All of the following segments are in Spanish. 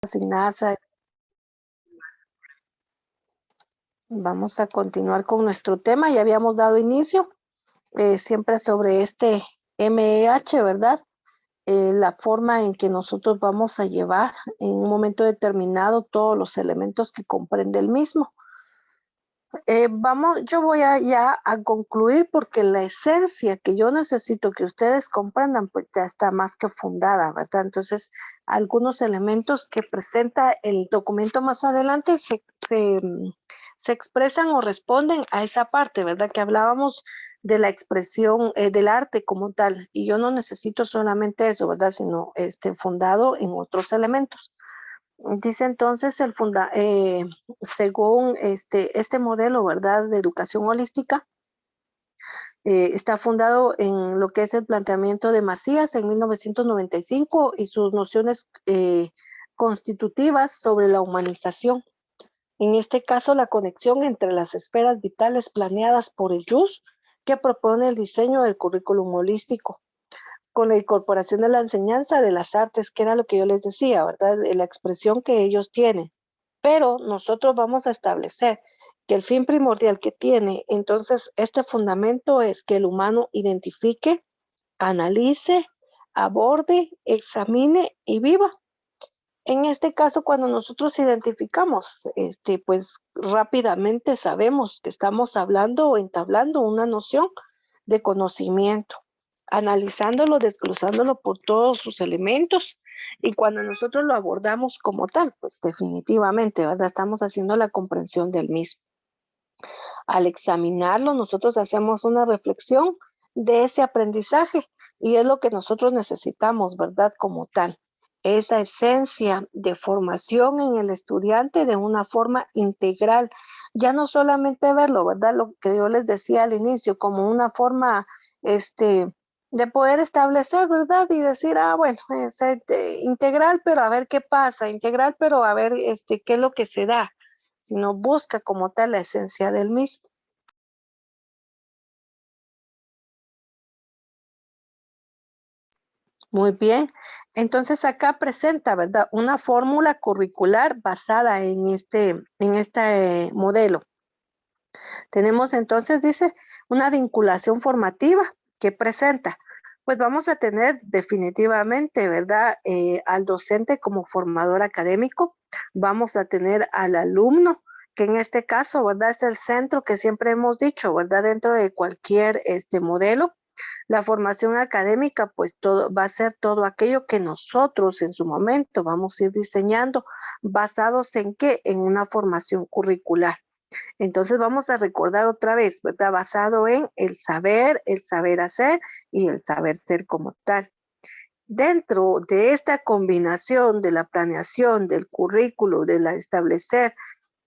asignadas a... Vamos a continuar con nuestro tema. Ya habíamos dado inicio siempre sobre este MEH, ¿verdad? La forma en que nosotros vamos a llevar en un momento determinado todos los elementos que comprende el mismo. Yo voy ya a concluir porque la esencia que yo necesito que ustedes comprendan, pues ya está más que fundada, ¿verdad? Entonces, algunos elementos que presenta el documento más adelante se expresan o responden a esa parte, ¿verdad? Que hablábamos de la expresión del arte como tal. Y yo no necesito solamente eso, ¿verdad? Sino fundado en otros elementos. Dice entonces según este modelo, ¿verdad?, de educación holística, está fundado en lo que es el planteamiento de Macías en 1995 y sus nociones constitutivas sobre la humanización. En este caso, la conexión entre las esferas vitales planeadas por el JUS, que propone el diseño del currículum holístico, con la incorporación de la enseñanza de las artes, que era lo que yo les decía, ¿verdad? La expresión que ellos tienen. Pero nosotros vamos a establecer que el fin primordial que tiene, entonces, este fundamento es que el humano identifique, analice, aborde, examine y viva. En este caso, cuando nosotros identificamos, pues rápidamente sabemos que estamos hablando o entablando una noción de conocimiento, analizándolo, desglosándolo por todos sus elementos, y cuando nosotros lo abordamos como tal, pues definitivamente, ¿verdad? Estamos haciendo la comprensión del mismo. Al examinarlo, nosotros hacemos una reflexión de ese aprendizaje y es lo que nosotros necesitamos, ¿verdad? Como tal, esa esencia de formación en el estudiante de una forma integral, ya no solamente verlo, ¿verdad? Lo que yo les decía al inicio, como una forma, de poder establecer, ¿verdad? Y decir, bueno, es integral, pero a ver qué pasa, integral, pero a ver, qué es lo que se da, sino busca como tal la esencia del mismo. Muy bien. Entonces acá presenta, ¿verdad?, una fórmula curricular basada en este modelo. Tenemos entonces, dice, una vinculación formativa que presenta. Pues vamos a tener definitivamente, ¿verdad?, al docente como formador académico. Vamos a tener al alumno, que en este caso, ¿verdad?, es el centro que siempre hemos dicho, ¿verdad?, dentro de cualquier modelo. La formación académica, pues todo va a ser todo aquello que nosotros en su momento vamos a ir diseñando, basados en qué, en una formación curricular. Entonces vamos a recordar otra vez, ¿verdad? Basado en el saber hacer y el saber ser como tal. Dentro de esta combinación de la planeación, del currículo, de la establecer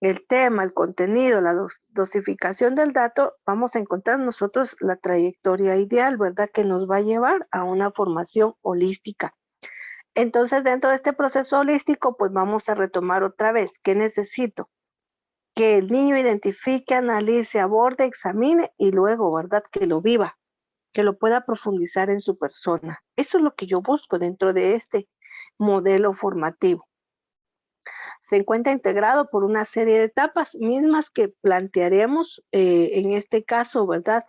el tema, el contenido, la dosificación del dato, vamos a encontrar nosotros la trayectoria ideal, ¿verdad?, que nos va a llevar a una formación holística. Entonces, dentro de este proceso holístico, pues vamos a retomar otra vez, ¿qué necesito? Que el niño identifique, analice, aborde, examine y luego, ¿verdad?, que lo viva, que lo pueda profundizar en su persona. Eso es lo que yo busco dentro de este modelo formativo. Se encuentra integrado por una serie de etapas mismas que plantearemos en este caso, ¿verdad?,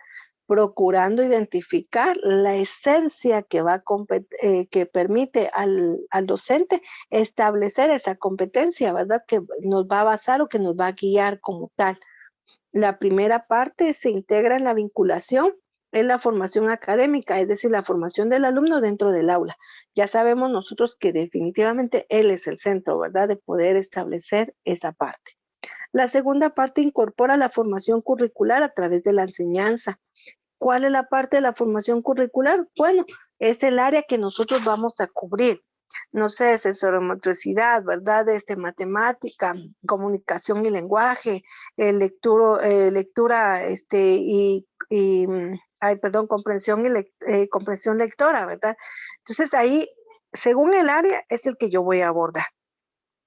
procurando identificar la esencia que permite al docente establecer esa competencia, ¿verdad?, que nos va a basar o que nos va a guiar como tal. La primera parte se integra en la vinculación, es la formación académica, es decir, la formación del alumno dentro del aula. Ya sabemos nosotros que definitivamente él es el centro, ¿verdad?, de poder establecer esa parte. La segunda parte incorpora la formación curricular a través de la enseñanza. ¿Cuál es la parte de la formación curricular? Bueno, es el área que nosotros vamos a cubrir. No sé, sensoromotricidad, ¿verdad? Matemática, comunicación y lenguaje, lectura, comprensión lectora, ¿verdad? Entonces ahí, según el área, es el que yo voy a abordar.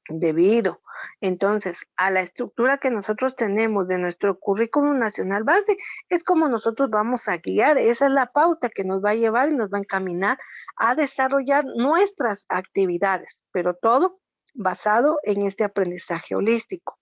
Debido, entonces, a la estructura que nosotros tenemos de nuestro currículum nacional base, es como nosotros vamos a guiar. Esa es la pauta que nos va a llevar y nos va a encaminar a desarrollar nuestras actividades, pero todo basado en este aprendizaje holístico.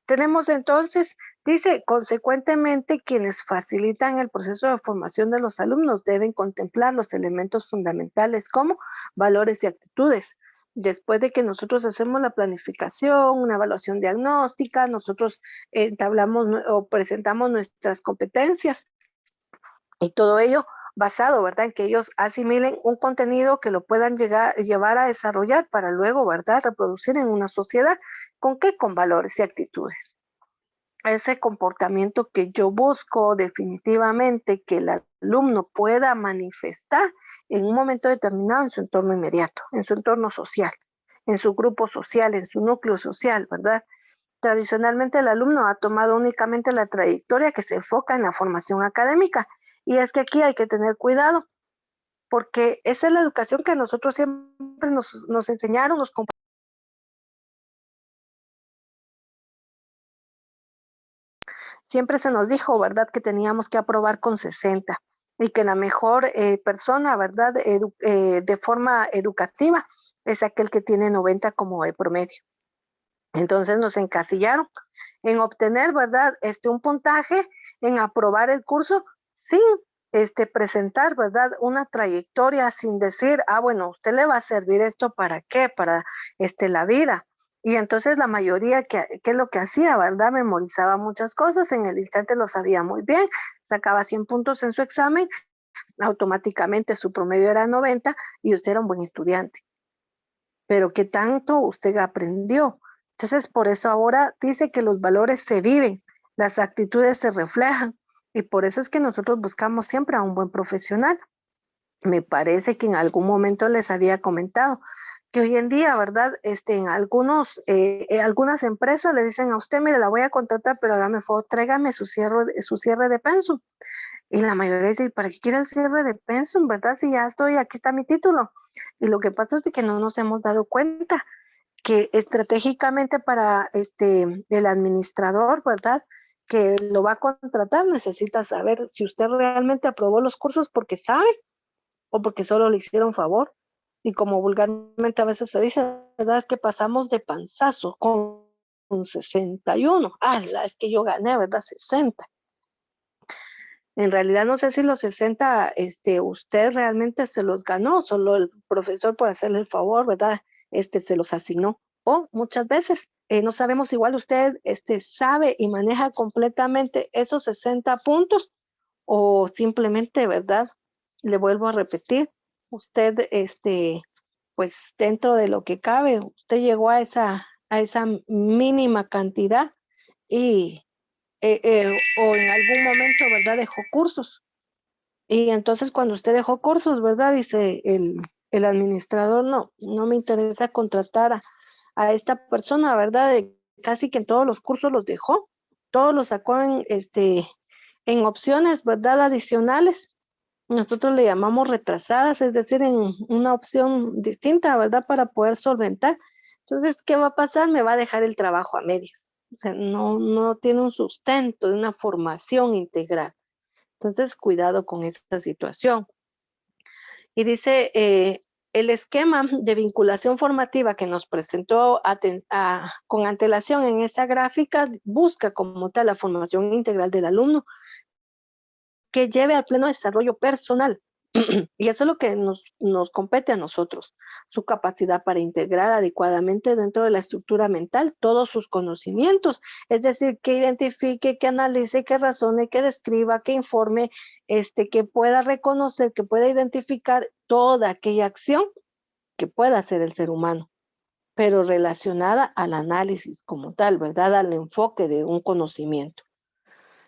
Tenemos entonces, dice, consecuentemente, quienes facilitan el proceso de formación de los alumnos deben contemplar los elementos fundamentales como valores y actitudes. Después de que nosotros hacemos la planificación, una evaluación diagnóstica, nosotros entablamos o presentamos nuestras competencias y todo ello basado, ¿verdad?, en que ellos asimilen un contenido que lo puedan llevar a desarrollar para luego, ¿verdad?, reproducir en una sociedad. ¿Con qué? Con valores y actitudes. Ese comportamiento que yo busco definitivamente que el alumno pueda manifestar en un momento determinado en su entorno inmediato, en su entorno social, en su grupo social, en su núcleo social, ¿verdad? Tradicionalmente el alumno ha tomado únicamente la trayectoria que se enfoca en la formación académica. Y es que aquí hay que tener cuidado, porque esa es la educación que nosotros siempre nos enseñaron, siempre se nos dijo, ¿verdad?, que teníamos que aprobar con 60 y que la mejor persona, ¿verdad?, de forma educativa es aquel que tiene 90 como de promedio. Entonces nos encasillaron en obtener, ¿verdad?, un puntaje, en aprobar el curso sin presentar, ¿verdad?, una trayectoria, sin decir, bueno, usted le va a servir esto para qué, para la vida. Y entonces la mayoría, ¿qué es lo que hacía, verdad? Memorizaba muchas cosas, en el instante lo sabía muy bien, sacaba 100 puntos en su examen, automáticamente su promedio era 90 y usted era un buen estudiante. Pero ¿qué tanto usted aprendió? Entonces, por eso ahora dice que los valores se viven, las actitudes se reflejan, y por eso es que nosotros buscamos siempre a un buen profesional. Me parece que en algún momento les había comentado que hoy en día, ¿verdad? En algunas empresas le dicen a usted, mire, la voy a contratar, pero hágame favor, tráigame su cierre de pensum. Y la mayoría dice, ¿para qué quiere el cierre de pensum, verdad? Si ya estoy, aquí está mi título. Y lo que pasa es que no nos hemos dado cuenta que estratégicamente para el administrador, ¿verdad?, que lo va a contratar, necesita saber si usted realmente aprobó los cursos porque sabe o porque solo le hicieron favor. Y como vulgarmente a veces se dice, ¿verdad?, es que pasamos de panzazo con 61. Es que yo gané, ¿verdad? 60. En realidad no sé si los 60 usted realmente se los ganó, solo el profesor por hacerle el favor, ¿verdad? Se los asignó. O muchas veces no sabemos, igual usted sabe y maneja completamente esos 60 puntos, o simplemente, ¿verdad? Le vuelvo a repetir, usted pues dentro de lo que cabe, usted llegó a esa mínima cantidad y o en algún momento, ¿verdad?, dejó cursos. Y entonces cuando usted dejó cursos, ¿verdad?, dice el administrador, no me interesa contratar a esta persona, ¿verdad? Casi que en todos los cursos los dejó, todos los sacó en opciones, ¿verdad?, adicionales. Nosotros le llamamos retrasadas, es decir, en una opción distinta, ¿verdad?, para poder solventar. Entonces, ¿qué va a pasar? Me va a dejar el trabajo a medias. O sea, no tiene un sustento de una formación integral. Entonces, cuidado con esta situación. Y dice, el esquema de vinculación formativa que nos presentó con antelación en esa gráfica busca como tal la formación integral del alumno que lleve al pleno desarrollo personal. Y eso es lo que nos compete a nosotros, su capacidad para integrar adecuadamente dentro de la estructura mental todos sus conocimientos, es decir, que identifique, que analice, que razone, que describa, que informe, que pueda reconocer, que pueda identificar toda aquella acción que pueda hacer el ser humano, pero relacionada al análisis como tal, ¿verdad? Al enfoque de un conocimiento.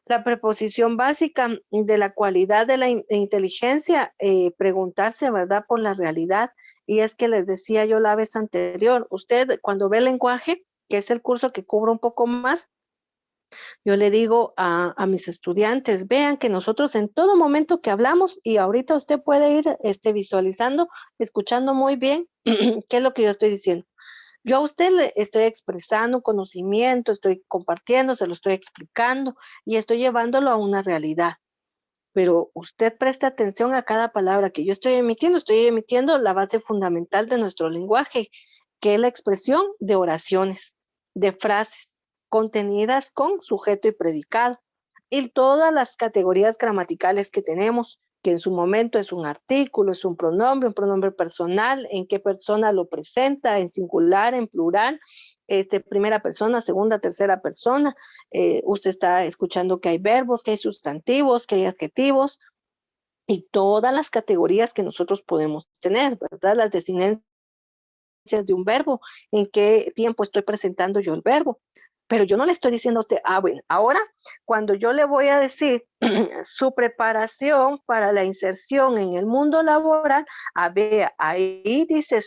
La preposición básica de la cualidad de la inteligencia, preguntarse, ¿verdad?, por la realidad. Y es que les decía yo la vez anterior, usted cuando ve el lenguaje, que es el curso que cubro un poco más, yo le digo a mis estudiantes, vean que nosotros en todo momento que hablamos, y ahorita usted puede ir visualizando, escuchando muy bien qué es lo que yo estoy diciendo. Yo a usted le estoy expresando un conocimiento, estoy compartiendo, se lo estoy explicando y estoy llevándolo a una realidad. Pero usted preste atención a cada palabra que yo estoy emitiendo la base fundamental de nuestro lenguaje, que es la expresión de oraciones, de frases contenidas con sujeto y predicado, y todas las categorías gramaticales que tenemos, que en su momento es un artículo, es un pronombre personal, en qué persona lo presenta, en singular, en plural, primera persona, segunda, tercera persona. Usted está escuchando que hay verbos, que hay sustantivos, que hay adjetivos, y todas las categorías que nosotros podemos tener, ¿verdad? Las desinencias de un verbo, en qué tiempo estoy presentando yo el verbo. Pero yo no le estoy diciendo a usted, bueno, ahora cuando yo le voy a decir su preparación para la inserción en el mundo laboral, a ver, ahí dice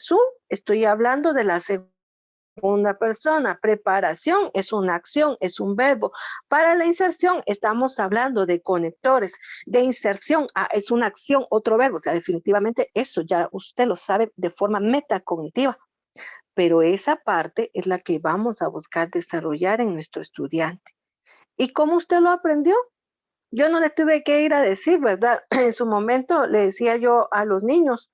estoy hablando de la segunda persona. Preparación es una acción, es un verbo. Para la inserción estamos hablando de conectores. De inserción es una acción, otro verbo. O sea, definitivamente eso ya usted lo sabe de forma metacognitiva. Pero esa parte es la que vamos a buscar desarrollar en nuestro estudiante. ¿Y cómo usted lo aprendió? Yo no le tuve que ir a decir, ¿verdad? En su momento le decía yo a los niños,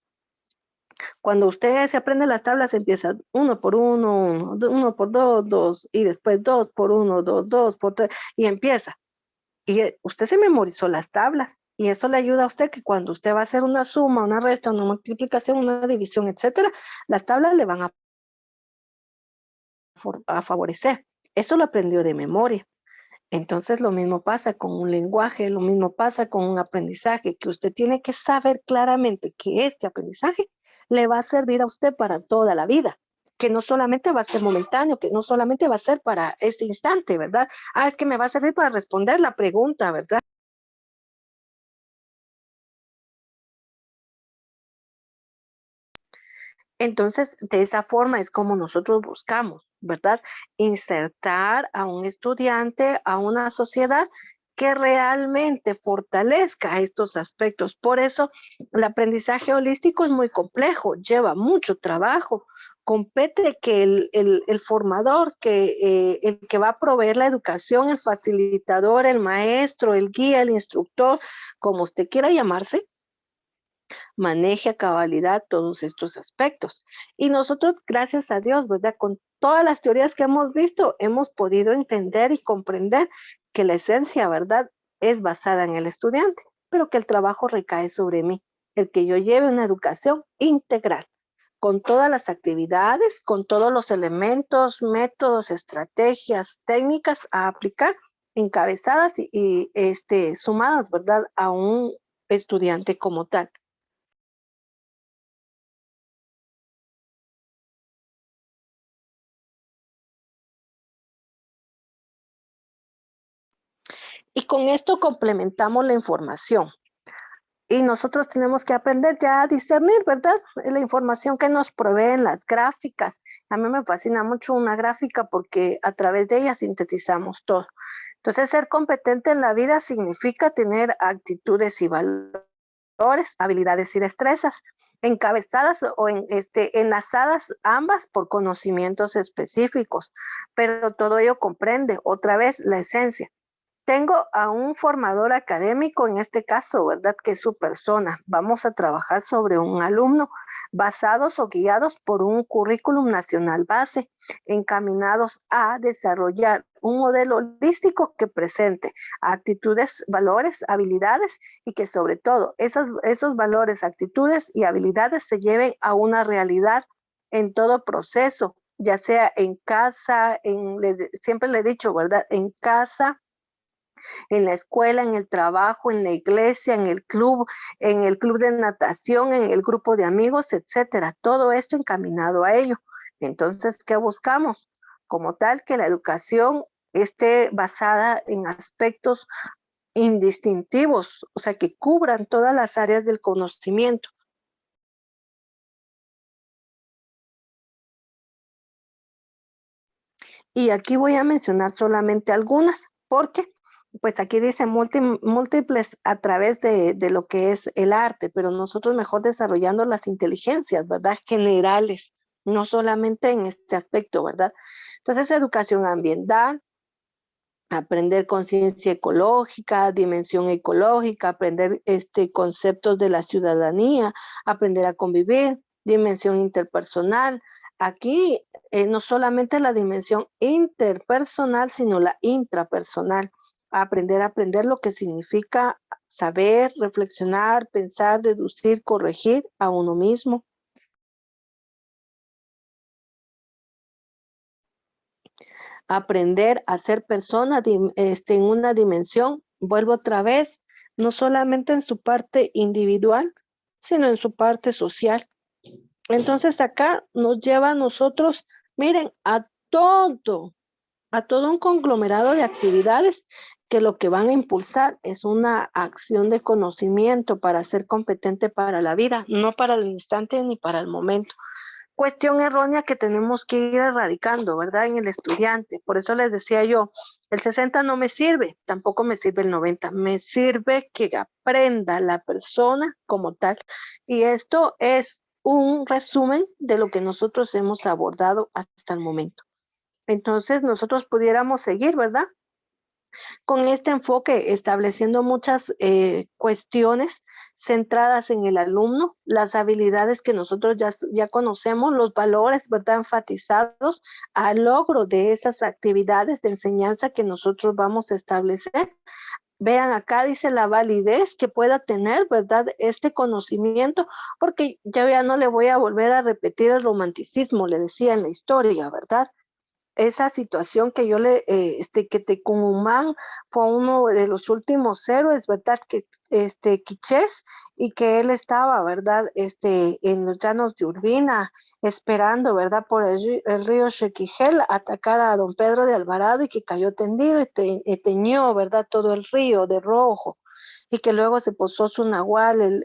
cuando usted se aprende las tablas, empieza 1 por 1, 1 por 2, 2, y después 2 por 1, 2, 2 por 3, y empieza. Y usted se memorizó las tablas, y eso le ayuda a usted que cuando usted va a hacer una suma, una resta, una multiplicación, una división, etcétera, las tablas le van a favorecer. Eso lo aprendió de memoria. Entonces lo mismo pasa con un lenguaje, lo mismo pasa con un aprendizaje, que usted tiene que saber claramente que este aprendizaje le va a servir a usted para toda la vida, que no solamente va a ser momentáneo, que no solamente va a ser para este instante, ¿verdad? Es que me va a servir para responder la pregunta, ¿verdad? Entonces, de esa forma es como nosotros buscamos, ¿verdad? Insertar a un estudiante a una sociedad que realmente fortalezca estos aspectos. Por eso, el aprendizaje holístico es muy complejo, lleva mucho trabajo. Compete que el formador, el que va a proveer la educación, el facilitador, el maestro, el guía, el instructor, como usted quiera llamarse, maneje a cabalidad todos estos aspectos. Y nosotros, gracias a Dios, ¿verdad? Con todas las teorías que hemos visto, hemos podido entender y comprender que la esencia, ¿verdad? Es basada en el estudiante, pero que el trabajo recae sobre mí, el que yo lleve una educación integral, con todas las actividades, con todos los elementos, métodos, estrategias, técnicas a aplicar, encabezadas y sumadas, ¿verdad? A un estudiante como tal. Y con esto complementamos la información. Y nosotros tenemos que aprender ya a discernir, ¿verdad? La información que nos proveen las gráficas. A mí me fascina mucho una gráfica porque a través de ella sintetizamos todo. Entonces, ser competente en la vida significa tener actitudes y valores, habilidades y destrezas, encabezadas o enlazadas ambas por conocimientos específicos. Pero todo ello comprende otra vez la esencia. Tengo a un formador académico, en este caso, ¿verdad? Que es su persona. Vamos a trabajar sobre un alumno basados o guiados por un currículum nacional base, encaminados a desarrollar un modelo holístico que presente actitudes, valores, habilidades y que sobre todo esos valores, actitudes y habilidades se lleven a una realidad en todo proceso, ya sea en casa, siempre le he dicho, ¿verdad? En casa, en la escuela, en el trabajo, en la iglesia, en el club de natación, en el grupo de amigos, etcétera. Todo esto encaminado a ello. Entonces, ¿qué buscamos? Como tal, que la educación esté basada en aspectos indistintivos, o sea, que cubran todas las áreas del conocimiento. Y aquí voy a mencionar solamente algunas, porque pues aquí dice múltiples a través de lo que es el arte, pero nosotros mejor desarrollando las inteligencias, ¿verdad? Generales, no solamente en este aspecto, ¿verdad? Entonces, educación ambiental, aprender conciencia ecológica, dimensión ecológica, aprender conceptos de la ciudadanía, aprender a convivir, dimensión interpersonal, aquí no solamente la dimensión interpersonal, sino la intrapersonal. Aprender lo que significa saber, reflexionar, pensar, deducir, corregir a uno mismo. Aprender a ser persona en una dimensión, vuelvo otra vez, no solamente en su parte individual, sino en su parte social. Entonces acá nos lleva a nosotros, miren, a todo un conglomerado de actividades que lo que van a impulsar es una acción de conocimiento para ser competente para la vida, no para el instante ni para el momento. Cuestión errónea que tenemos que ir erradicando, ¿verdad? En el estudiante. Por eso les decía yo, el 60 no me sirve, tampoco me sirve el 90, me sirve que aprenda la persona como tal. Y esto es un resumen de lo que nosotros hemos abordado hasta el momento. Entonces, nosotros pudiéramos seguir, ¿verdad? Con este enfoque, estableciendo muchas cuestiones centradas en el alumno, las habilidades que nosotros ya conocemos, los valores, ¿verdad? Enfatizados al logro de esas actividades de enseñanza que nosotros vamos a establecer. Vean, acá dice la validez que pueda tener, ¿verdad? Este conocimiento, porque ya no le voy a volver a repetir el romanticismo, le decía en la historia, ¿verdad? Esa situación que que Tecumumán fue uno de los últimos héroes, ¿verdad? Que, quichés, y que él estaba, ¿verdad? En los llanos de Urbina, esperando, ¿verdad? Por el río Xequigel, atacar a don Pedro de Alvarado y que cayó tendido y teñió, ¿verdad? Todo el río de rojo. Y que luego se posó su nahual,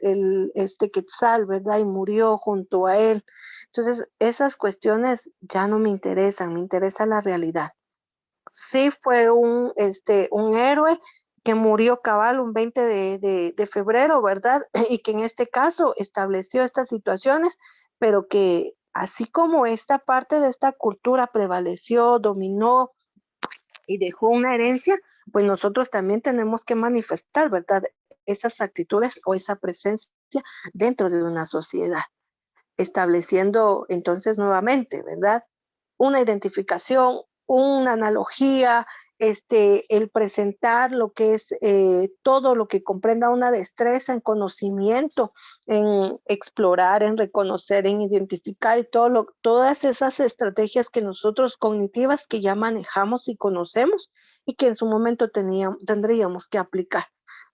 este Quetzal, ¿verdad? Y murió junto a él. Entonces, esas cuestiones ya no me interesan, me interesa la realidad. Sí fue un héroe que murió cabal un 20 de febrero, ¿verdad? Y que en este caso estableció estas situaciones, pero que así como esta parte de esta cultura prevaleció, dominó y dejó una herencia, pues nosotros también tenemos que manifestar, ¿verdad? Esas actitudes o esa presencia dentro de una sociedad, estableciendo entonces nuevamente, ¿verdad? Una identificación, una analogía, el presentar lo que es todo lo que comprenda una destreza en conocimiento, en explorar, en reconocer, en identificar y todas esas estrategias que nosotros cognitivas que ya manejamos y conocemos y que en su momento tendríamos que aplicar.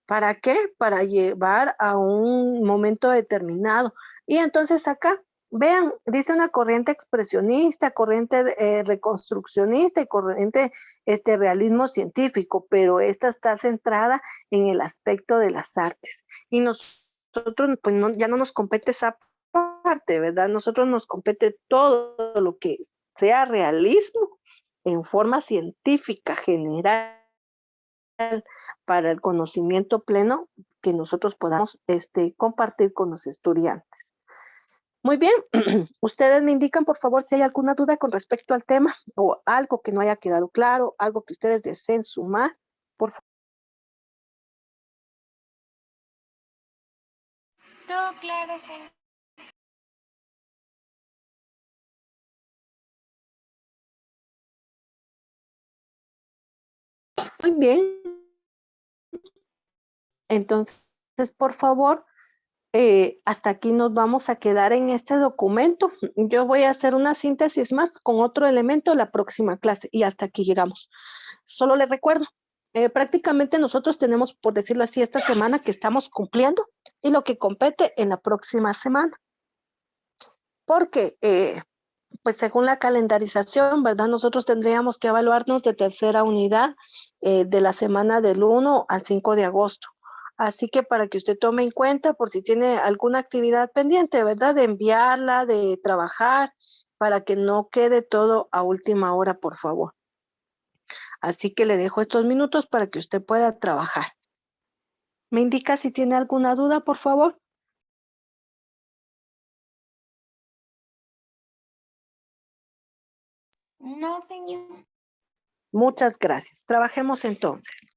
¿Para qué? Para llevar a un momento determinado. Y entonces acá vean, dice una corriente expresionista, corriente reconstruccionista y corriente realismo científico, pero esta está centrada en el aspecto de las artes. Y nosotros, pues ya no nos compete esa parte, ¿verdad? Nosotros nos compete todo lo que sea realismo en forma científica general para el conocimiento pleno que nosotros podamos compartir con los estudiantes. Muy bien, ustedes me indican por favor si hay alguna duda con respecto al tema o algo que no haya quedado claro, algo que ustedes deseen sumar, por favor. Todo claro, sí. Muy bien, entonces por favor, hasta aquí nos vamos a quedar en este documento. Yo voy a hacer una síntesis más con otro elemento la próxima clase y hasta aquí llegamos. Solo les recuerdo, prácticamente nosotros tenemos, por decirlo así, esta semana que estamos cumpliendo y lo que compete en la próxima semana. Porque, pues según la calendarización, ¿verdad? Nosotros tendríamos que evaluarnos de tercera unidad de la semana del 1 al 5 de agosto. Así que para que usted tome en cuenta por si tiene alguna actividad pendiente, ¿verdad? De enviarla, de trabajar, para que no quede todo a última hora, por favor. Así que le dejo estos minutos para que usted pueda trabajar. ¿Me indica si tiene alguna duda, por favor? No, señor. Muchas gracias. Trabajemos entonces.